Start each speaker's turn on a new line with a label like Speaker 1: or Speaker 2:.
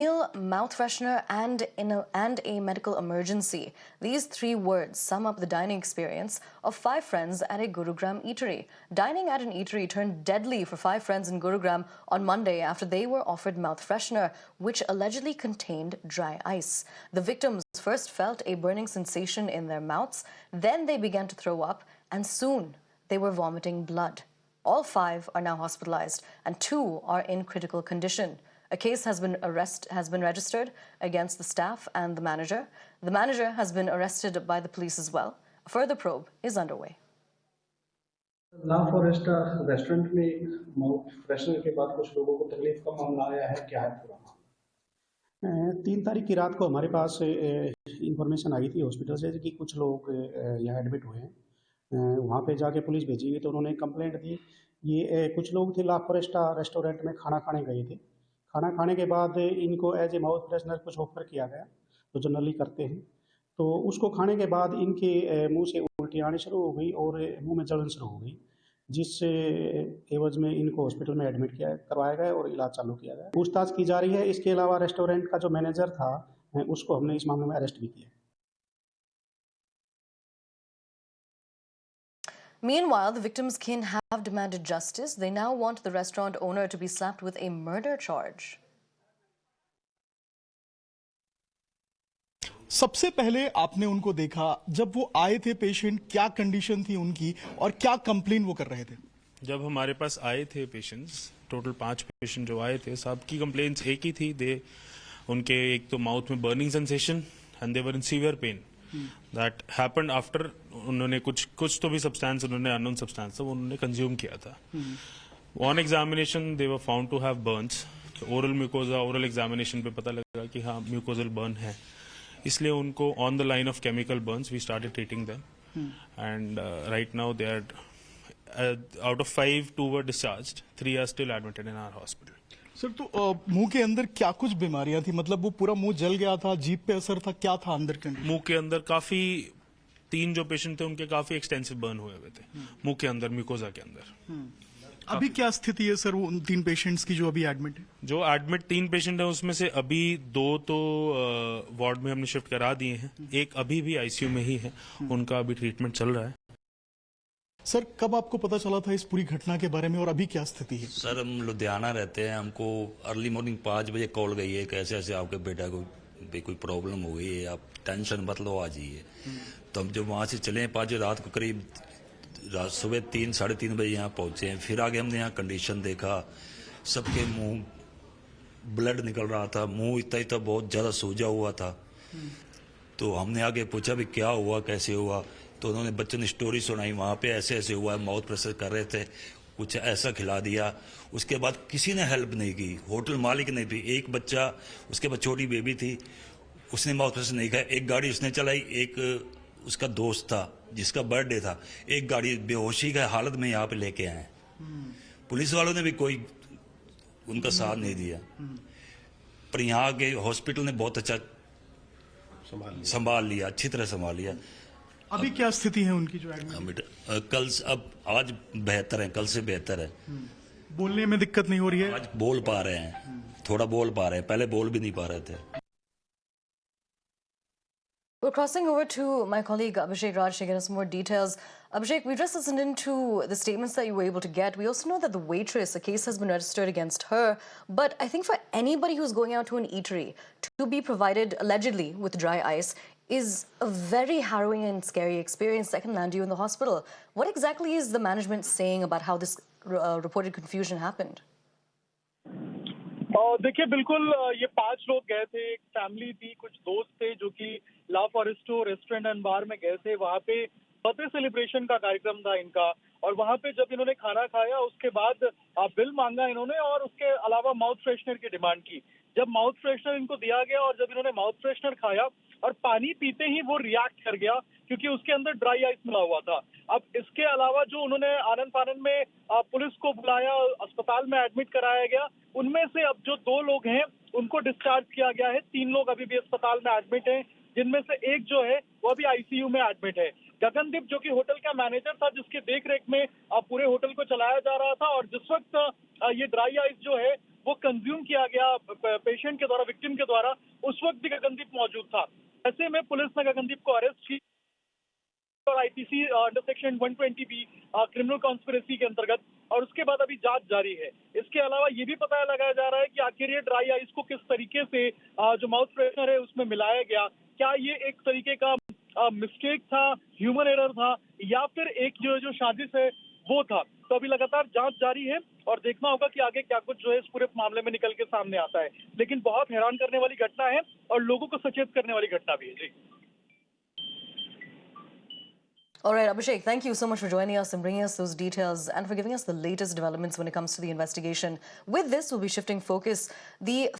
Speaker 1: Mouth freshener and a medical emergency. These three words sum up the dining experience of five friends at a Gurugram eatery. Dining at an eatery turned deadly for five friends in Gurugram on Monday after they were offered mouth freshener, which allegedly contained dry ice. The victims first felt a burning sensation in their mouths, then they began to throw up, and soon they were vomiting blood. All five are now hospitalized, and two are in critical condition. A case has been registered against the staff and the manager. The manager has been arrested by the police as well. A further probe is underway.
Speaker 2: La Forest restaurant में mouth freshener के बाद कुछ लोगों को तकलीफ का मामला आया है, क्या है पूरा?
Speaker 3: 3 तारीख की रात को हमारे पास इंफॉर्मेशन आई थी हॉस्पिटल से कि कुछ लोग यहाँ एडमिट हुए हैं। वहाँ पे जाके पुलिस भेजी तो उन्होंने कंप्लेंट दी। ये कुछ लोग थे ला फॉरेस्टा रेस्टोरेंट में खाना खाने गए थे। खाना खाने के बाद इनको एज ए माउथ फ्रेशनर कुछ ऑफर किया गया, तो जनरली करते हैं। तो उसको खाने के बाद इनके मुंह से उल्टी आनी शुरू हो गई और मुंह में जलन शुरू हो गई, जिस एवज में इनको हॉस्पिटल में एडमिट करवाया गया और इलाज चालू किया गया। पूछताछ की जा रही है। इसके अलावा रेस्टोरेंट का जो मैनेजर था उसको हमने इस मामले में अरेस्ट भी किया।
Speaker 1: Meanwhile, the victims' kin have demanded justice. They now want the restaurant owner to be slapped with a murder charge.
Speaker 4: सबसे पहले आपने उनको देखा जब वो आए थे, पेशेंट क्या कंडीशन थी उनकी और क्या कंप्लेन वो कर रहे थे?
Speaker 5: जब हमारे पास आए थे पेशेंट्स, टोटल 5 पेशेंट जो आए थे, सबकी कंप्लेंट्स एक ही थी। उनके एक तो माउथ में burning sensation and they were in severe pain that happened after उन्होंने कुछ तो भी सब्सटेंस, उन्होंने अननोन सब्सटेंस वो उन्होंने कंज्यूम किया था। On examination they were found to have burns. Oral mucosa, oral examination पे पता लगा कि हाँ म्यूकोजल बर्न है, इसलिए उनको on the line of chemical burns we started treating them and right now they are out of 5 2 were discharged, 3 are still admitted in our hospital.
Speaker 4: Sir, तो मुंह के अंदर क्या कुछ बीमारियां थी? मतलब वो पूरा मुंह जल गया था, जीभ पे असर था, क्या था अंदर कंडीशन?
Speaker 5: मुंह के अंदर काफी 3 जो पेशेंट थे उनके काफी एक्सटेंसिव बर्न हुए थे मुंह के अंदर, म्यूकोजा के अंदर।
Speaker 4: अभी क्या स्थिति है सर उन 3 पेशेंट्स की जो अभी एडमिट है?
Speaker 5: जो एडमिट 3 पेशेंट है उसमें से अभी 2 तो वार्ड में हमने शिफ्ट करा दिए हैं, एक अभी भी आईसीयू में ही है, उनका अभी ट्रीटमेंट चल रहा है।
Speaker 4: सर, कब आपको पता चला था इस पूरी घटना के बारे में और अभी क्या स्थिति है?
Speaker 6: सर, हम लुधियाना रहते हैं, हमको अर्ली मॉर्निंग 5 बजे कॉल गई है कि ऐसे ऐसे आपके बेटा को कोई प्रॉब्लम हो गई है, आप टेंशन मत लो, आ जाइए। तो हम जब वहाँ से चले 5 रात को करीब सुबह 3 साढ़े 3 बजे यहाँ पहुंचे हैं। फिर आगे हमने यहाँ कंडीशन देखा, सबके मुंह ब्लड निकल रहा था, मुंह इतना बहुत ज़्यादा सूजा हुआ था। तो हमने आगे पूछा भी क्या हुआ, कैसे हुआ, तो उन्होंने बच्चों ने स्टोरी सुनाई, वहाँ पे ऐसे ऐसे हुआ, माउथ प्रेशर कर रहे थे, कुछ ऐसा खिला दिया। उसके बाद किसी ने हेल्प नहीं की, होटल मालिक ने भी। एक बच्चा, उसके बाद छोटी बेबी थी, उसने माउथ प्रेशर नहीं खाया। एक गाड़ी उसने चलाई, एक उसका दोस्त था जिसका बर्थडे था, एक गाड़ी बेहोशी की हालत में यहाँ पे लेके आए। पुलिस वालों ने भी कोई उनका साथ नहीं दिया, पर यहाँ के हॉस्पिटल ने बहुत अच्छा संभाल लिया, अच्छी तरह संभाल लिया।
Speaker 4: अभी क्या स्थिति है उनकी जो एडमिट?
Speaker 6: कल अब आज बेहतर है, कल से बेहतर है।
Speaker 4: बोलने में दिक्कत नहीं हो रही है?
Speaker 6: आज बोल पा रहे हैं, थोड़ा बोल पा रहे हैं, पहले बोल भी नहीं पा रहे थे।
Speaker 1: We're crossing over to my colleague Abhishek Raj to get us more details. Abhishek, we just listened into the statements that you were able to get. We also know that the waitress, a case has been registered against her. But I think for anybody who's going out to an eatery to be provided allegedly with dry ice is a very harrowing and scary experience that can land you in the hospital. What exactly is the management saying about how this reported confusion happened?
Speaker 7: देखिए, बिल्कुल ये 5 लोग गए थे, एक family थी, कुछ दोस्त थे जो कि ला फॉरेस्टो रेस्टोरेंट एंड बार में गए थे। वहाँ पे बर्थडे सेलिब्रेशन का कार्यक्रम था इनका, और वहाँ पे जब इन्होंने खाना खाया उसके बाद बिल मांगा इन्होंने, और उसके अलावा माउथ फ्रेशनर की डिमांड की। जब माउथ फ्रेशनर इनको दिया गया और जब इन्होंने माउथ फ्रेशनर खाया और पानी पीते ही वो रिएक्ट कर गया, क्योंकि उसके अंदर ड्राई आइस मिला हुआ था। अब इसके अलावा जो उन्होंने आनन फानन में पुलिस को बुलाया, अस्पताल में एडमिट कराया गया, उनमें से अब जो 2 लोग हैं उनको डिस्चार्ज किया गया है। 3 लोग अभी भी अस्पताल में एडमिट हैं, जिनमें से एक जो है वो अभी आईसीयू में एडमिट है। गगनदीप जो कि होटल का मैनेजर था, जिसके देखरेख में पूरे होटल को चलाया जा रहा था, और जिस वक्त ये ड्राई आइस जो है वो कंज्यूम किया गया पेशेंट के द्वारा, विक्टिम के द्वारा, उस वक्त भी गगनदीप मौजूद था। ऐसे में पुलिस ने गगनदीप को अरेस्ट किया और IPC under section 120B criminal conspiracy के अंतर्गत, और उसके बाद अभी जांच जारी है। इसके अलावा ये भी पता लगाया जा रहा है कि आखिर ये ड्राई आइस को किस तरीके से जो माउथ फ्रेशनर है उसमें मिलाया गया, क्या ये एक तरीके का मिस्टेक था, ह्यूमन एरर था, या फिर एक जो साजिश है वो था। तो अभी लगातार जांच जारी है और देखना होगा कि आगे क्या कुछ जो है इस पूरे मामले में निकल के सामने आता है। लेकिन बहुत हैरान करने वाली घटना है और लोगों को सचेत करने वाली घटना भी है। जी
Speaker 1: All right, Abhishek, thank you so much for joining us and bringing us those details and for giving us the latest developments when it comes to the investigation. With this, we'll be shifting focus. The